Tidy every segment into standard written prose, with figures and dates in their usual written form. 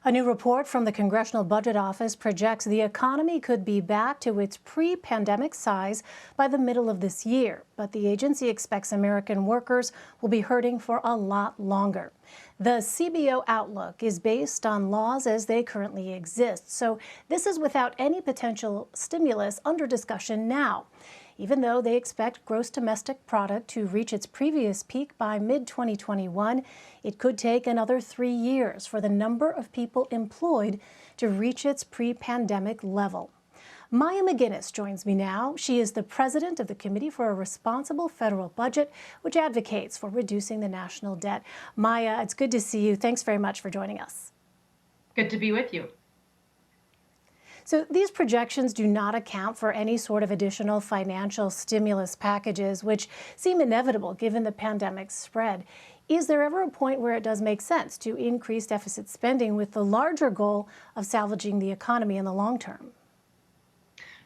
A new report from the Congressional Budget Office projects the economy could be back to its pre-pandemic size by the middle of this year, but the agency expects American workers will be hurting for a lot longer. The CBO outlook is based on laws as they currently exist, so this is without any potential stimulus under discussion now. Even though they expect gross domestic product to reach its previous peak by mid-2021, it could take another 3 years for the number of people employed to reach its pre-pandemic level. Maya MacGuineas joins me now. She is the president of the Committee for a Responsible Federal Budget, which advocates for reducing the national debt. Maya, it's good to see you. Thanks very much for joining us. Good to be with you. So these projections do not account for any sort of additional financial stimulus packages, which seem inevitable given the pandemic's spread. Is there ever a point where it does make sense to increase deficit spending with the larger goal of salvaging the economy in the long term?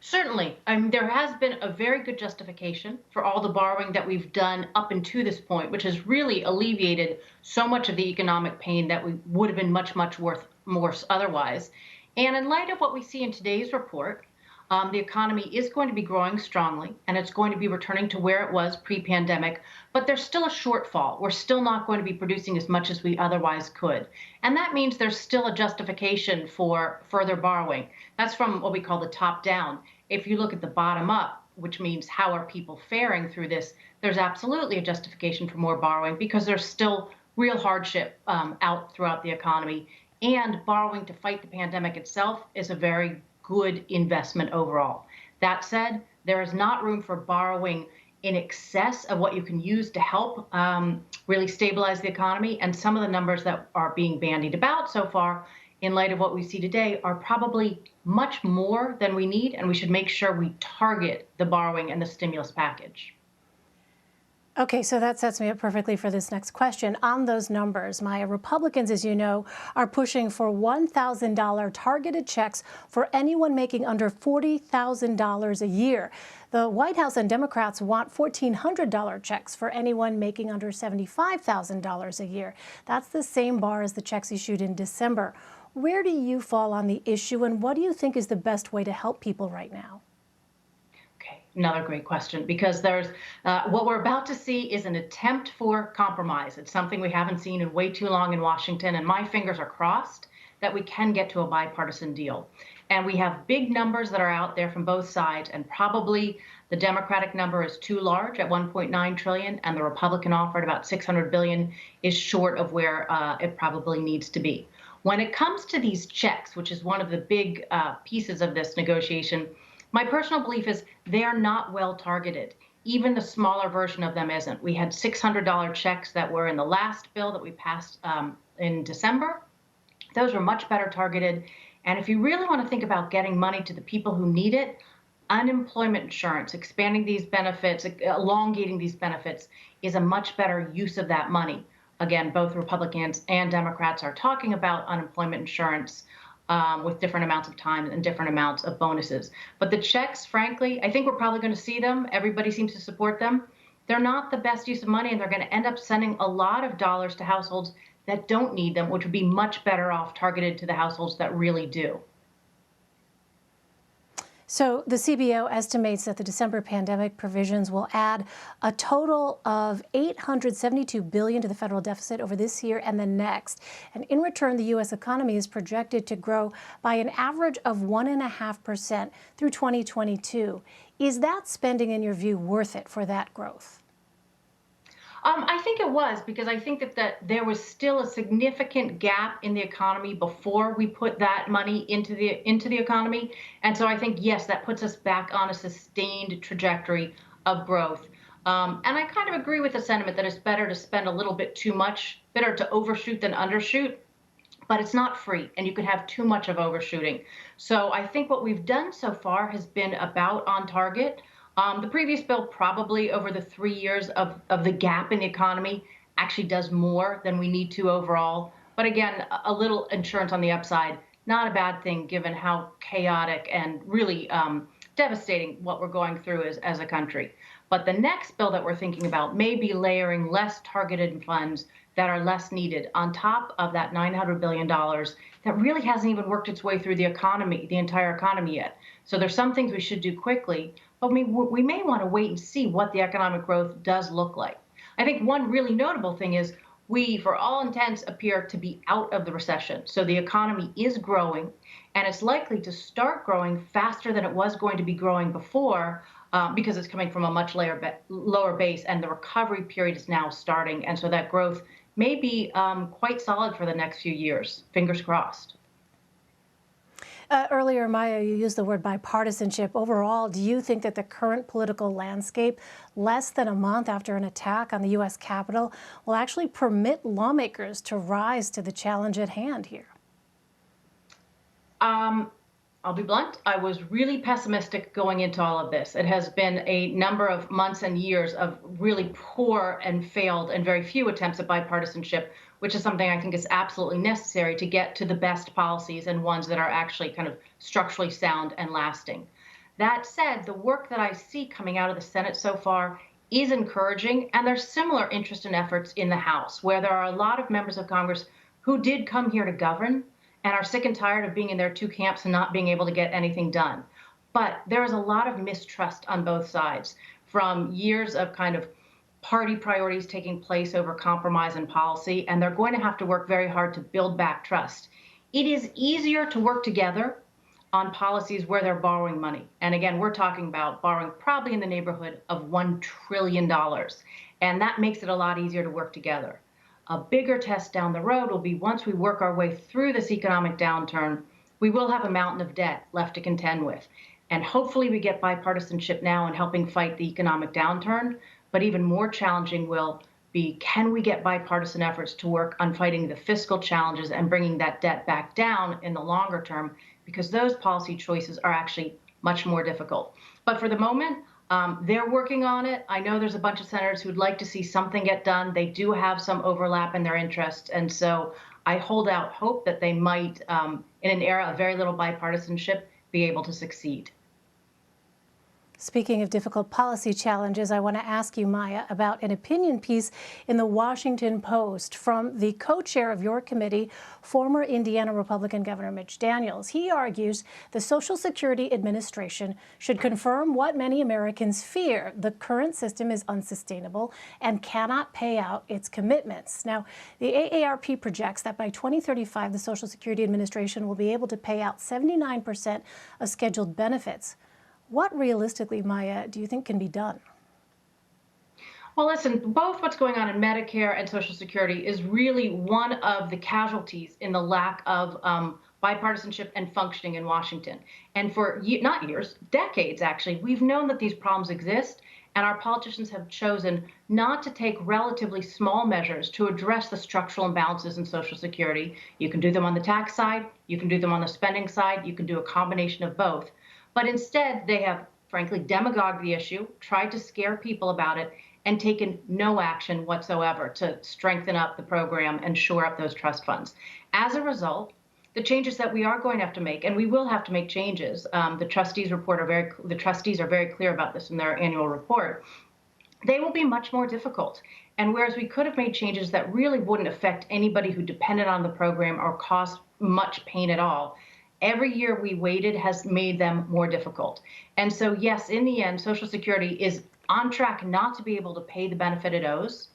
Certainly. There has been a very good justification for all the borrowing that we've done up until this point, which has really alleviated so much of the economic pain that we would have been much more otherwise. And in light of what we see in today's report, the economy is going to be growing strongly, and it's going to be returning to where it was pre-pandemic, but there's still a shortfall. We're still not going to be producing as much as we otherwise could. And that means there's still a justification for further borrowing. That's from what we call the top down. If you look at the bottom up, which means how are people faring through this, there's absolutely a justification for more borrowing because there's still real hardship out throughout the economy. And borrowing to fight the pandemic itself is a very good investment overall. That said, there is not room for borrowing in excess of what you can use to help really stabilize the economy. And some of the numbers that are being bandied about so far, in light of what we see today, are probably much more than we need, and we should make sure we target the borrowing and the stimulus package. Okay, so that sets me up perfectly for this next question. On those numbers, Maya, Republicans, as you know, are pushing for $1,000 targeted checks for anyone making under $40,000 a year. The White House and Democrats want $1,400 checks for anyone making under $75,000 a year. That's the same bar as the checks issued in December. Where do you fall on the issue, and what do you think is the best way to help people right now? Another great question, because there's what we're about to see is an attempt for compromise. It's something we haven't seen in way too long in Washington, and my fingers are crossed that we can get to a bipartisan deal. And we have big numbers that are out there from both sides, and probably the Democratic number is too large at $1.9 trillion, and the Republican offer at about $600 billion is short of where it probably needs to be. When it comes to these checks, which is one of the big pieces of this negotiation, my personal belief is they are not well targeted. Even the smaller version of them isn't. We had $600 checks that were in the last bill that we passed in December. Those were much better targeted. And if you really want to think about getting money to the people who need it, unemployment insurance, expanding these benefits, elongating these benefits is a much better use of that money. Again, both Republicans and Democrats are talking about unemployment insurance with different amounts of time and different amounts of bonuses. But the checks, frankly, I think we're probably going to see them. Everybody seems to support them. They're not the best use of money, and they're going to end up sending a lot of dollars to households that don't need them, which would be much better off targeted to the households that really do. So the CBO estimates that the December pandemic provisions will add a total of $872 billion to the federal deficit over this year and the next. And in return, the U.S. economy is projected to grow by an average of 1.5% through 2022. Is that spending, in your view, worth it for that growth? I think it was, because I think that there was still a significant gap in the economy before we put that money into the economy. And so I think, yes, that puts us back on a sustained trajectory of growth. And I kind of agree with the sentiment that it's better to spend a little bit too much, better to overshoot than undershoot. But it's not free, and you could have too much of overshooting. So I think what we've done so far has been about on target. The previous bill probably over the 3 years of the gap in the economy actually does more than we need to overall. But again, a little insurance on the upside, not a bad thing given how chaotic and really devastating what we're going through as a country. But the next bill that we're thinking about may be layering less targeted funds that are less needed on top of that $900 billion that really hasn't even worked its way through the economy, the entire economy yet. So there's some things we should do quickly, but we may want to wait and see what the economic growth does look like. I think one really notable thing is we, for all intents, appear to be out of the recession. So the economy is growing, and it's likely to start growing faster than it was going to be growing before, because it's coming from a much lower base, and the recovery period is now starting. And so that growth may be quite solid for the next few years. Fingers crossed. Earlier, Maya, you used the word bipartisanship. Overall, do you think that the current political landscape, less than a month after an attack on the U.S. Capitol, will actually permit lawmakers to rise to the challenge at hand here? I'll be blunt. I was really pessimistic going into all of this. It has been a number of months and years of really poor and failed and very few attempts at bipartisanship, which is something I think is absolutely necessary to get to the best policies and ones that are actually kind of structurally sound and lasting. That said, the work that I see coming out of the Senate so far is encouraging, and there's similar interest and efforts in the House, where there are a lot of members of Congress who did come here to govern and are sick and tired of being in their two camps and not being able to get anything done. But there is a lot of mistrust on both sides, from years of kind of party priorities taking place over compromise and policy, and they're going to have to work very hard to build back trust. It is easier to work together on policies where they're borrowing money. And again, we're talking about borrowing probably in the neighborhood of $1 trillion. And that makes it a lot easier to work together. A bigger test down the road will be once we work our way through this economic downturn, we will have a mountain of debt left to contend with. And hopefully we get bipartisanship now in helping fight the economic downturn. But even more challenging will be, can we get bipartisan efforts to work on fighting the fiscal challenges and bringing that debt back down in the longer term? Because those policy choices are actually much more difficult. But for the moment, they're working on it. I know there's a bunch of senators who'd like to see something get done. They do have some overlap in their interests. And so I hold out hope that they might, in an era of very little bipartisanship, be able to succeed. Speaking of difficult policy challenges, I want to ask you, Maya, about an opinion piece in the Washington Post from the co-chair of your committee, former Indiana Republican Governor Mitch Daniels. He argues the Social Security Administration should confirm what many Americans fear: the current system is unsustainable and cannot pay out its commitments. Now, the AARP projects that by 2035, the Social Security Administration will be able to pay out 79% of scheduled benefits. What realistically, Maya, do you think can be done? Well, listen, both what's going on in Medicare and Social Security is really one of the casualties in the lack of bipartisanship and functioning in Washington. And for not years, decades, actually, we've known that these problems exist, and our politicians have chosen not to take relatively small measures to address the structural imbalances in Social Security. You can do them on the tax side, you can do them on the spending side, you can do a combination of both. But instead, they have, frankly, demagogued the issue, tried to scare people about it, and taken no action whatsoever to strengthen up the program and shore up those trust funds. As a result, the changes that we are going to have to make, and we will have to make changes, the trustees are very clear about this in their annual report, they will be much more difficult. And whereas we could have made changes that really wouldn't affect anybody who depended on the program or caused much pain at all, every year we waited has made them more difficult. And so, yes, in the end, Social Security is on track not to be able to pay the benefit it owes.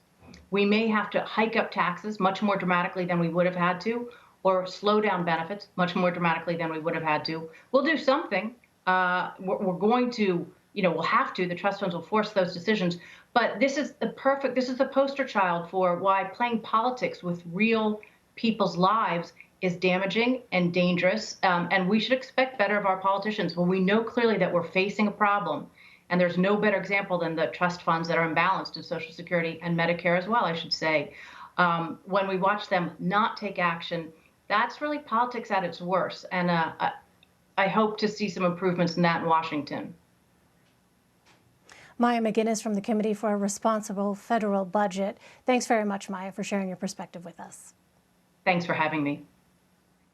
We may have to hike up taxes much more dramatically than we would have had to, or slow down benefits much more dramatically than we would have had to. We'll do something. We're going to, we'll have to. The trust funds will force those decisions. But this is the poster child for why playing politics with real people's lives is damaging and dangerous, and we should expect better of our politicians. Well, we know clearly that we're facing a problem, and there's no better example than the trust funds that are imbalanced in Social Security and Medicare as well, I should say. When we watch them not take action, that's really politics at its worst, and I hope to see some improvements in that in Washington. Maya MacGuineas from the Committee for a Responsible Federal Budget. Thanks very much, Maya, for sharing your perspective with us. Thanks for having me.